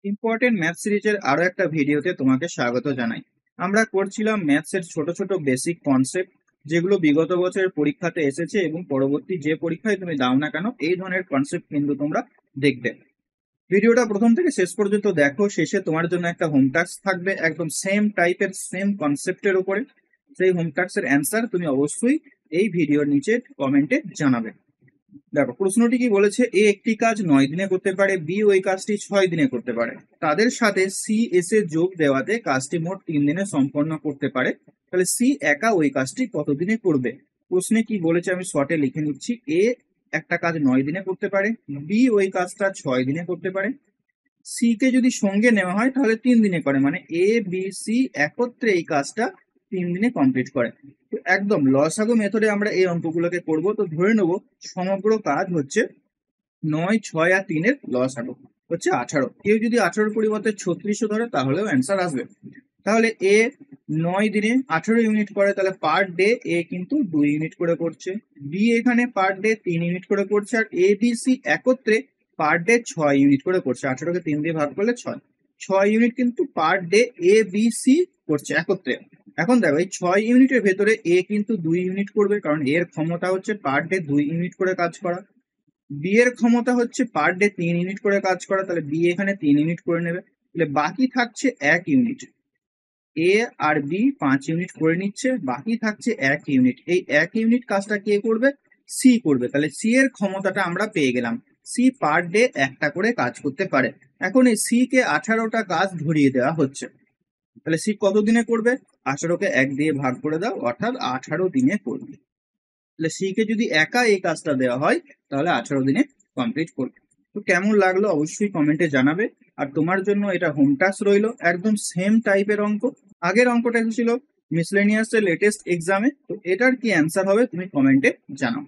Important math সিরিজের আরো একটা ভিডিওতে তোমাকে স্বাগত জানাই। আমরা করছিলাম ম্যাথসের ছোট ছোট বেসিক কনসেপ্ট, যেগুলো বিগত বছরের পরীক্ষাতে এসেছে এবং পরবর্তী যে পরীক্ষায় তুমি দাও না কেন এই ধরনের কনসেপ্ট কিন্তু তোমরা দেখবে। ভিডিওটা প্রথম থেকে শেষ পর্যন্ত দেখো, শেষে তোমার জন্য একটা হোম টাস্ক থাকবে একদম সেম টাইপের সেম কনসেপ্টের উপরে। সেই হোম টাস্কের অ্যান্সার তুমি অবশ্যই এই ভিডিওর নিচে কমেন্টে জানাবে। দেখো প্রশ্নটি কি বলেছে, এ একটি কাজ 9 দিনে করতে পারে, বি ওই কাজটি 6 দিনে করতে পারে, তাদের সাথে সি এসে যোগ দেওয়াতে কাজটি মোট 3 দিনে সম্পন্ন করতে পারে। তাহলে সি একা ওই কাজটি কতদিনে করবে? প্রশ্নে কি বলেছে আমি শর্টে লিখে নিচ্ছি। এ একটা কাজ 9 দিনে করতে পারে, বি ওই কাজটা 6 দিনে করতে পারে, সি কে যদি সঙ্গে নেওয়া হয় তাহলে 3 দিনে করে, মানে এ বি সি একত্রে এই কাজটা 3 দিনে কমপ্লিট করে। তো একদম লসাগু মেথডে আমরা এই অঙ্কগুলোকে করব। তো ধরে নেবো সমগ্র কাজ হচ্ছে 9, 6 আর 3-এর লসাগু হচ্ছে 18। কেউ যদি 18-এর পরিবর্তে 36ও ধরে তাহলেও অ্যান্সার আসবে। তাহলে এ 9 দিনে 18 ইউনিট করে, তাহলে পার ডে এ কিন্তু 2 ইউনিট করে করছে, বি এখানে পার ডে 3 ইউনিট করে করছে, আর এ বি সি একত্রে পার ডে 6 ইউনিট করে করছে। 18-কে 3 দিয়ে ভাগ করলে 6 ইউনিট কিন্তু per day A B C করছে একত্রে। এখন দেখো এই 6 ইউনিটের ভেতরে এ কিন্তু 2 ইউনিট করবে, কারণ এর ক্ষমতা হচ্ছে পার ডে 2 ইউনিট করে কাজ করা। বি এর ক্ষমতা হচ্ছে পার ডে 3 ইউনিট করে কাজ করা, তাহলে বি এখানে 3 ইউনিট করে নেবে। তাহলে বাকি থাকছে 1 ইউনিট। এ আর বি 5 ইউনিট করে নিচ্ছে, বাকি থাকছে 1 ইউনিট। এই 1 ইউনিট কাজটা কে করবে? সি করবে। তাহলে সি এর ক্ষমতাটা আমরা পেয়ে গেলাম। সি পার ডে একটা করে কাজ করতে পারে। এখন এই সি কে 18টা কাজ ধরিয়ে দেওয়া হচ্ছে। তাহলে সি কত দিনে করবে? 18কে 1 দিয়ে ভাগ করে দাও, অর্থাৎ 18 দিনে করবে। তাহলে সি কে যদি একা এই কাজটা দেওয়া হয় তাহলে 18 দিনে কমপ্লিট করবে। তো কেমন লাগলো অবশ্যই কমেন্টে জানাবে। আর তোমার জন্য এটা হোম টাস্ক রইলো, একদম সেম টাইপের অঙ্ক। আগের অঙ্কটা ছিল মিসলেনিয়াস এর লেটেস্ট এক্সামে, তো এটার কি অ্যান্সার হবে তুমি কমেন্টে জানাও।